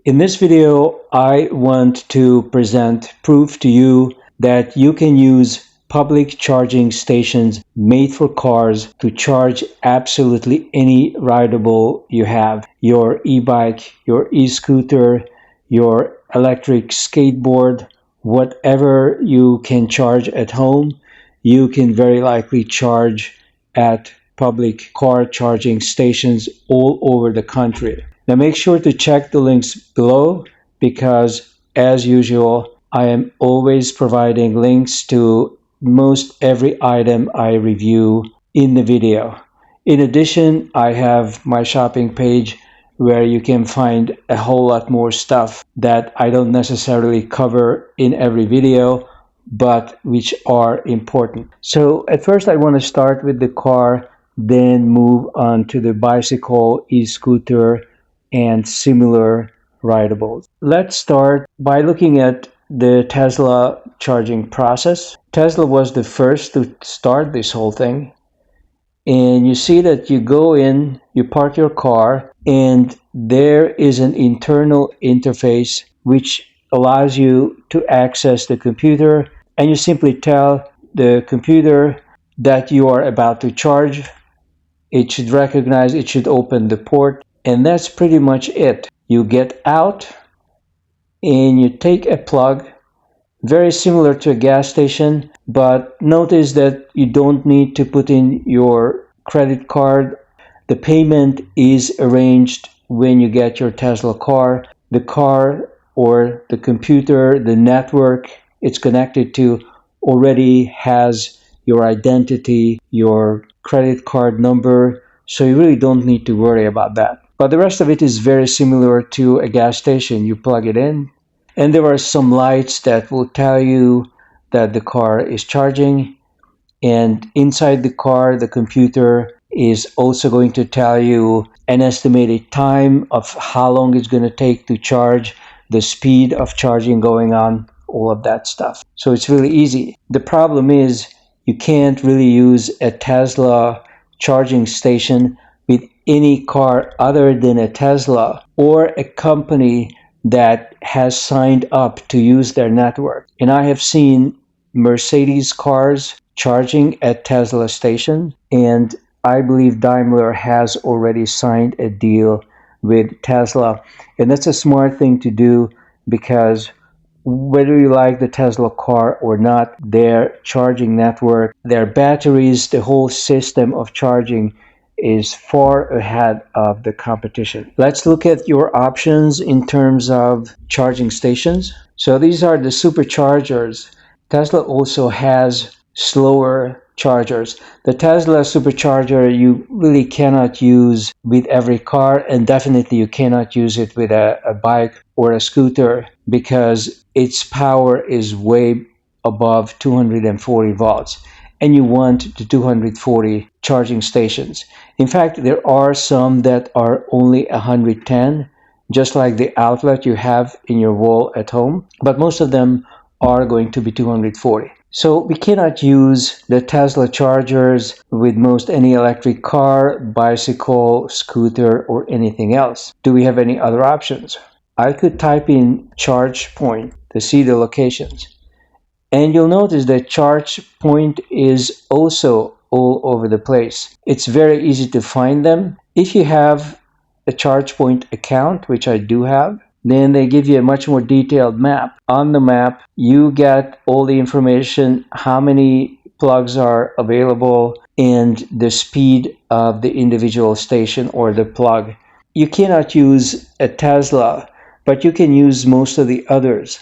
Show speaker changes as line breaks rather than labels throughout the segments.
In this video, I want to present proof to you that you can use public charging stations made for cars to charge absolutely any rideable you have. Your e-bike, your e-scooter, your electric skateboard, whatever you can charge at home, you can very likely charge at public car charging stations all over the country. Now make sure to check the links below because, as usual, I am always providing links to most every item I review in the video. In addition, I have my shopping page where you can find a whole lot more stuff that I don't necessarily cover in every video, but which are important. So at first I want to start with the car, then move on to the bicycle, e-scooter, and similar rideables. Let's start by looking at the Tesla charging process. Tesla was the first to start this whole thing. And you see that you go in, you park your car, and there is an internal interface which allows you to access the computer, and you simply tell the computer that you are about to charge. It should recognize, it should open the port, and that's pretty much it. You get out and you take a plug, very similar to a gas station, but notice that you don't need to put in your credit card. The payment is arranged when you get your Tesla car. The car or the computer, the network it's connected to already has your identity, your credit card number, so you really don't need to worry about that. But the rest of it is very similar to a gas station. You plug it in, and there are some lights that will tell you that the car is charging. And inside the car, the computer is also going to tell you an estimated time of how long it's going to take to charge, the speed of charging going on, all of that stuff. So it's really easy. The problem is you can't really use a Tesla charging station with any car other than a Tesla or a company that has signed up to use their network. And I have seen Mercedes cars charging at Tesla stations, and I believe Daimler has already signed a deal with Tesla. And that's a smart thing to do because whether you like the Tesla car or not, their charging network, their batteries, the whole system of charging is far ahead of the competition. Let's look at your options in terms of charging stations. So these are the superchargers. Tesla also has slower chargers. The Tesla supercharger you really cannot use with every car, and definitely you cannot use it with a bike or a scooter because its power is way above 240 volts. And you want the 240 charging stations. In fact, there are some that are only 110, just like the outlet you have in your wall at home, but most of them are going to be 240. So we cannot use the Tesla chargers with most any electric car, bicycle, scooter, or anything else. Do we have any other options? I could type in ChargePoint to see the locations. And you'll notice that ChargePoint is also all over the place. It's very easy to find them. If you have a ChargePoint account, which I do have, then they give you a much more detailed map. On the map, you get all the information, how many plugs are available, and the speed of the individual station or the plug. You cannot use a Tesla, but you can use most of the others.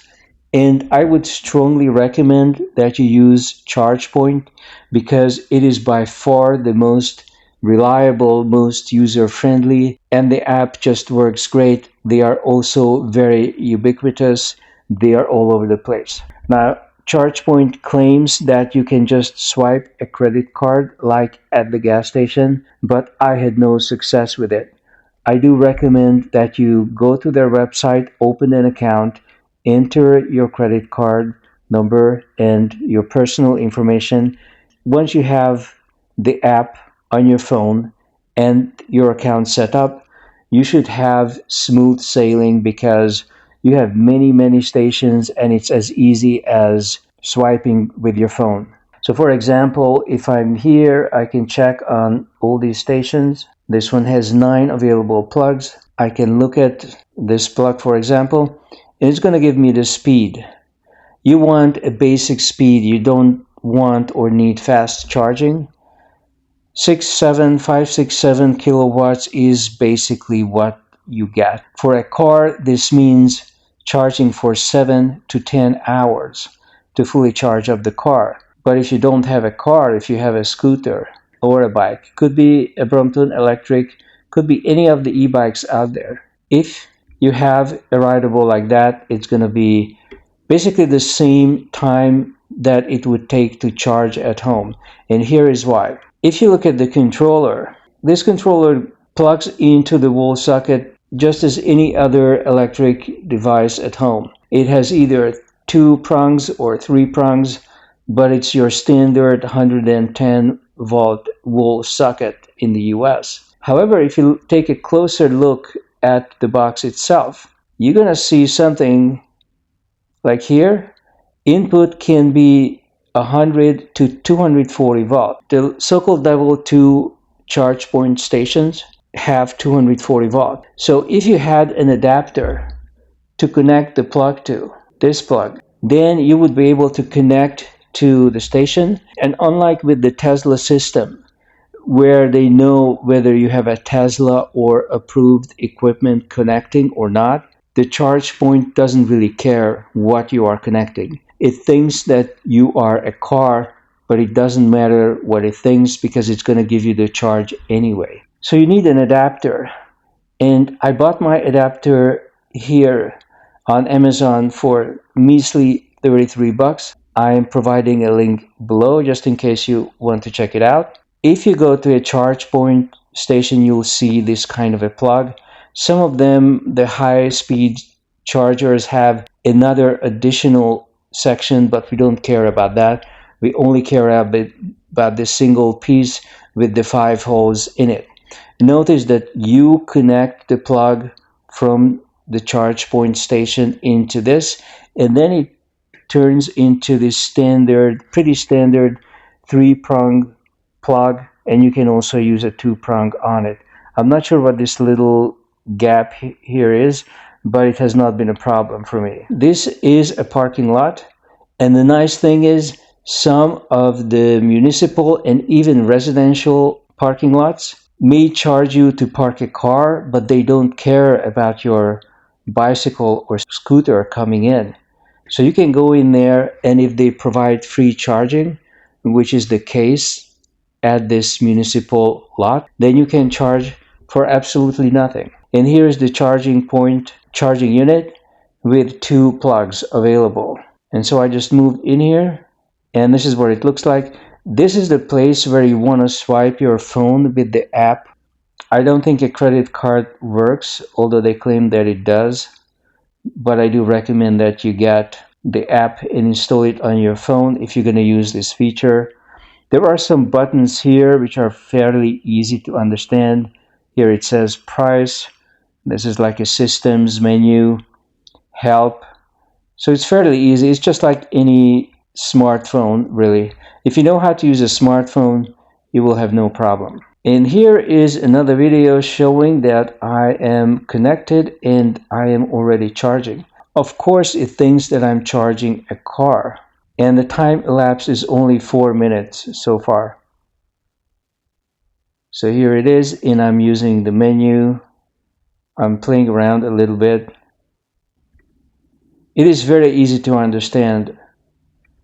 And I would strongly recommend that you use ChargePoint because it is by far the most reliable, most user-friendly, and the app just works great. They are also very ubiquitous. They are all over the place. Now, ChargePoint claims that you can just swipe a credit card like at the gas station, but I had no success with it. I do recommend that you go to their website, open an account, enter your credit card number and your personal information. Once you have the app on your phone and your account set up, you should have smooth sailing because you have many stations and it's as easy as swiping with your phone. So for example, if I'm here, I can check on all these stations. This one has 9 available plugs. I can look at this plug, for example, and it's going to give me the speed. You want a basic speed. You don't want or need fast charging. 567 kilowatts is basically what you get. For a car, this means charging for 7 to 10 hours to fully charge up the car. But if you don't have a car, if you have a scooter or a bike, could be a Brompton electric, could be any of the e-bikes out there. If you have a rideable like that, it's going to be basically the same time that it would take to charge at home. And here is why. If you look at the controller, this controller plugs into the wall socket just as any other electric device at home. It has either 2 prongs or 3 prongs, but it's your standard 110 volt wall socket in the US. However, if you take a closer look at the box itself, you're going to see something like here. Input can be 100 to 240 volt. The so-called level 2 ChargePoint stations have 240 volt. So if you had an adapter to connect the plug to, this plug, then you would be able to connect to the station. And unlike with the Tesla system, where they know whether you have a Tesla or approved equipment connecting or not, the ChargePoint doesn't really care what you are connecting. It thinks that you are a car, but it doesn't matter what it thinks because it's going to give you the charge anyway. So you need an adapter. And I bought my adapter here on Amazon for measly 33 bucks. I'm providing a link below just in case you want to check it out. If you go to a ChargePoint station, you'll see this kind of a plug. Some of them, the high speed chargers, have another additional section, but we don't care about that. We only care about this single piece with the 5 holes in it. Notice that you connect the plug from the ChargePoint station into this, and then it turns into this pretty standard 3-prong plug, and you can also use a 2-prong on it. I'm not sure what this little gap here is, but it has not been a problem for me. This is a parking lot, and the nice thing is some of the municipal and even residential parking lots may charge you to park a car, but they don't care about your bicycle or scooter coming in. So you can go in there, and if they provide free charging, which is the case at this municipal lot, then you can charge for absolutely nothing. And here's the charging unit with 2 plugs available. And so I just moved in here, and this is what it looks like. This is the place where you want to swipe your phone with the app. I don't think a credit card works, although they claim that it does. But I do recommend that you get the app and install it on your phone if you're going to use this feature. There are some buttons here which are fairly easy to understand. Here it says price. This is like a systems menu, help. So it's fairly easy. It's just like any smartphone, really. If you know how to use a smartphone, you will have no problem. And here is another video showing that I am connected and I am already charging. Of course, it thinks that I'm charging a car, and the time elapsed is only 4 minutes so far. So here it is, and I'm using the menu. I'm playing around a little bit. It is very easy to understand.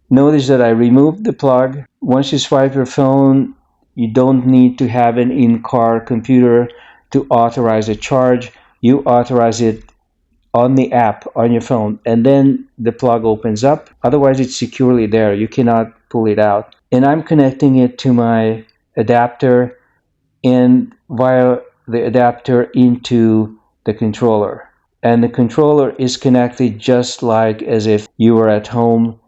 Notice that I removed the plug. Once you swipe your phone, you don't need to have an in-car computer to authorize a charge. You authorize it on the app on your phone, and then the plug opens up. Otherwise, it's securely there. You cannot pull it out. And I'm connecting it to my adapter and via the adapter into the controller. And the controller is connected just like as if you were at home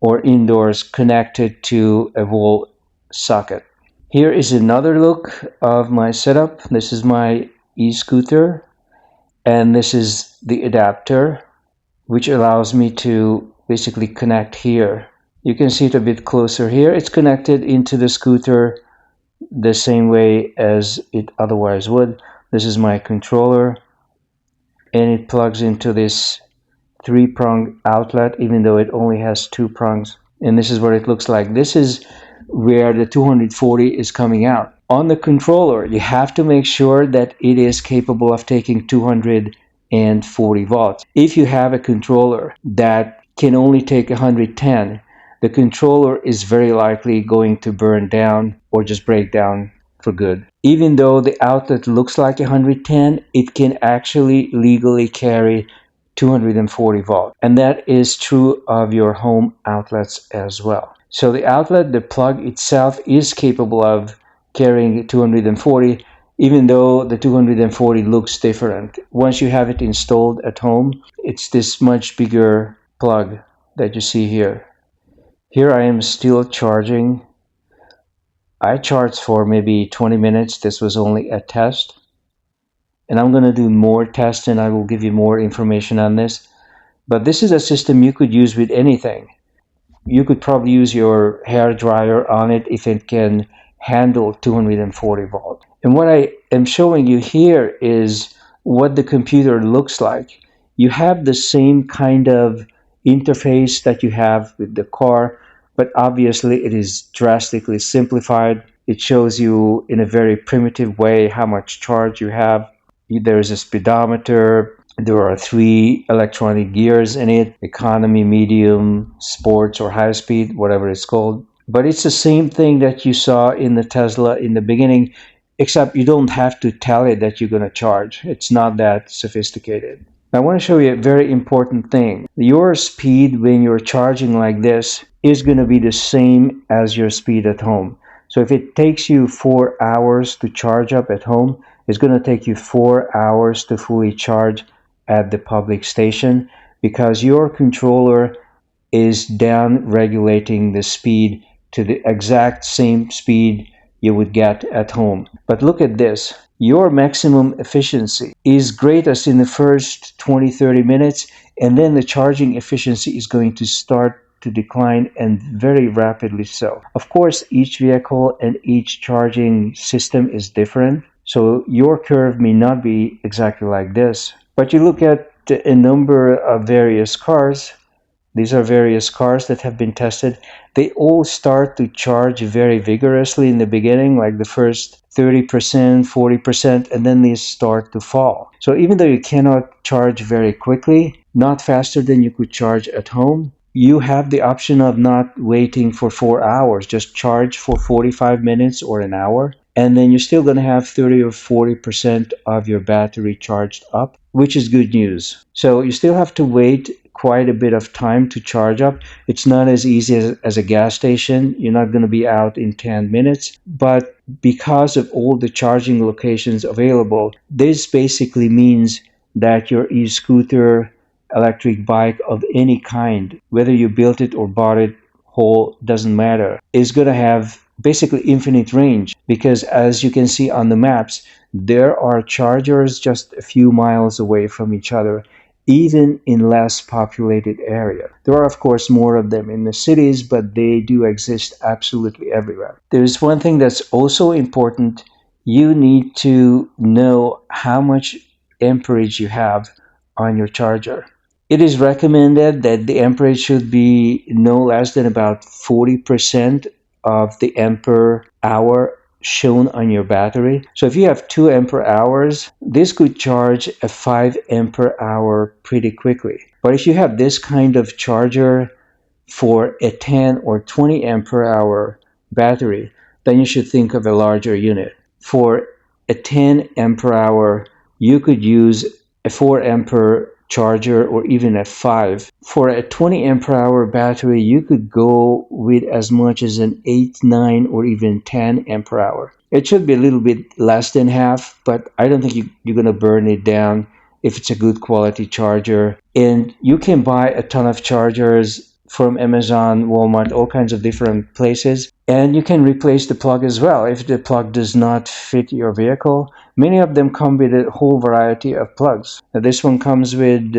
or indoors, connected to a wall socket. Here is another look of my setup. This is my e-scooter, and this is the adapter, which allows me to basically connect here. You can see it a bit closer here. It's connected into the scooter the same way as it otherwise would. This is my controller, and it plugs into this three-prong outlet, even though it only has two prongs. And this is what it looks like. This is where the 240 is coming out. On the controller, you have to make sure that it is capable of taking 240 volts. If you have a controller that can only take 110, the controller is very likely going to burn down or just break down for good. Even though the outlet looks like 110, it can actually legally carry 240 volts. And that is true of your home outlets as well. So the outlet, the plug itself, is capable of carrying 240, even though the 240 looks different. Once you have it installed at home, it's this much bigger plug that you see here. Here I am still charging. I charged for maybe 20 minutes. This was only a test. And I'm going to do more tests and I will give you more information on this. But this is a system you could use with anything. You could probably use your hair dryer on it if it can handle 240 volts. And what I am showing you here is what the computer looks like. You have the same kind of interface that you have with the car, but obviously it is drastically simplified. It shows you in a very primitive way how much charge you have. There is a speedometer. There are three electronic gears in it: economy, medium, sports, or high speed, whatever it's called. But it's the same thing that you saw in the Tesla in the beginning, except you don't have to tell it that you're going to charge. It's not that sophisticated. I want to show you a very important thing. Your speed when you're charging like this is going to be the same as your speed at home. So if it takes you 4 hours to charge up at home, it's going to take you 4 hours to fully charge at the public station, because your controller is down regulating the speed to the exact same speed you would get at home. But look at this. Your maximum efficiency is greatest in the first 20-30 minutes, and then the charging efficiency is going to start to decline, and very rapidly so. Of course, each vehicle and each charging system is different, so your curve may not be exactly like this. But you look at a number of various cars. These are various cars that have been tested. They all start to charge very vigorously in the beginning, like the first 30%, 40%, and then they start to fall. So even though you cannot charge very quickly, not faster than you could charge at home, you have the option of not waiting for 4 hours. Just charge for 45 minutes or an hour, and then you're still going to have 30 or 40% of your battery charged up, which is good news. So you still have to wait quite a bit of time to charge up. It's not as easy as a gas station. You're not going to be out in 10 minutes. But because of all the charging locations available, this basically means that your e-scooter, electric bike of any kind, whether you built it or bought it whole, doesn't matter, is going to have basically infinite range, because as you can see on the maps, there are chargers just a few miles away from each other, even in less populated area. There are of course more of them in the cities, but they do exist absolutely everywhere. There's one thing that's also important. You need to know how much amperage you have on your charger. It is recommended that the amperage should be no less than about 40% of the ampere hour shown on your battery. So if you have 2 ampere hours, this could charge a 5 ampere hour pretty quickly. But if you have this kind of charger for a 10 or 20 ampere hour battery, then you should think of a larger unit. For a 10 ampere hour, you could use a 4 ampere charger or even a 5. For a 20 ampere hour battery, you could go with as much as an 8, 9, or even 10 ampere hour. It should be a little bit less than half, but I don't think you're going to burn it down if it's a good quality charger. And you can buy a ton of chargers from Amazon, Walmart, all kinds of different places. And you can replace the plug as well if the plug does not fit your vehicle. Many of them come with a whole variety of plugs. Now, this one comes with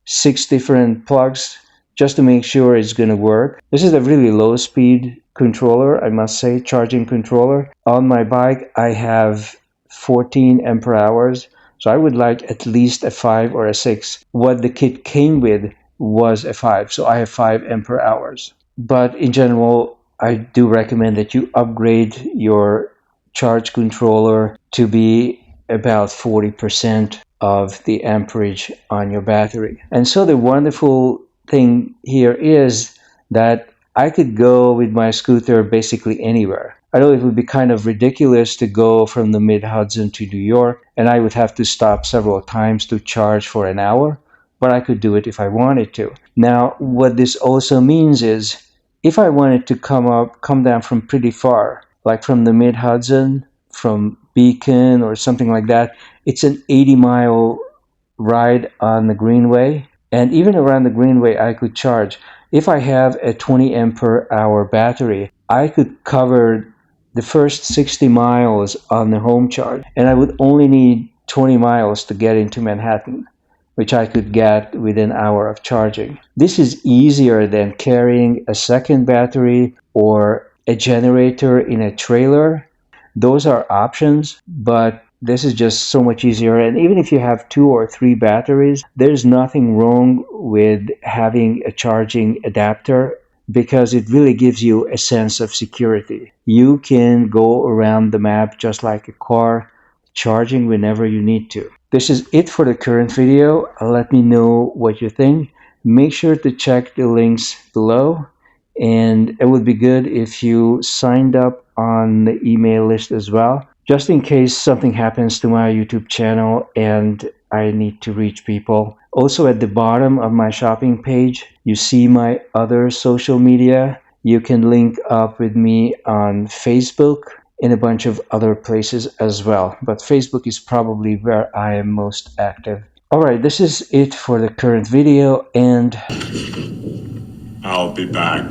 6 different plugs just to make sure it's going to work. This is a really low speed controller, I must say, charging controller. On my bike, I have 14 ampere hours, so I would like at least a 5 or a 6. What the kit came with was a 5, so I have 5 ampere hours. But in general, I do recommend that you upgrade your charge controller to be about 40% of the amperage on your battery. And so the wonderful thing here is that I could go with my scooter basically anywhere. I know it would be kind of ridiculous to go from the mid Hudson to New York, and I would have to stop several times to charge for an hour, but I could do it if I wanted to. Now, what this also means is if I wanted to come down from pretty far, like from the mid Hudson, from Beacon or something like that, it's an 80-mile ride on the Greenway. And even around the Greenway, I could charge. If I have a 20 ampere hour battery, I could cover the first 60 miles on the home charge, and I would only need 20 miles to get into Manhattan, which I could get within an hour of charging. This is easier than carrying a second battery or a generator in a trailer. Those are options, but this is just so much easier. And even if you have 2 or 3 batteries, there's nothing wrong with having a charging adapter because it really gives you a sense of security. You can go around the map just like a car, charging whenever you need to. This is it for the current video. Let me know what you think. Make sure to check the links below, and it would be good if you signed up on the email list as well, just in case something happens to my YouTube channel and I need to reach people. Also, at the bottom of my shopping page, you see my other social media. You can link up with me on Facebook and a bunch of other places as well. But Facebook is probably where I am most active. Alright, this is it for the current video, and
I'll be back.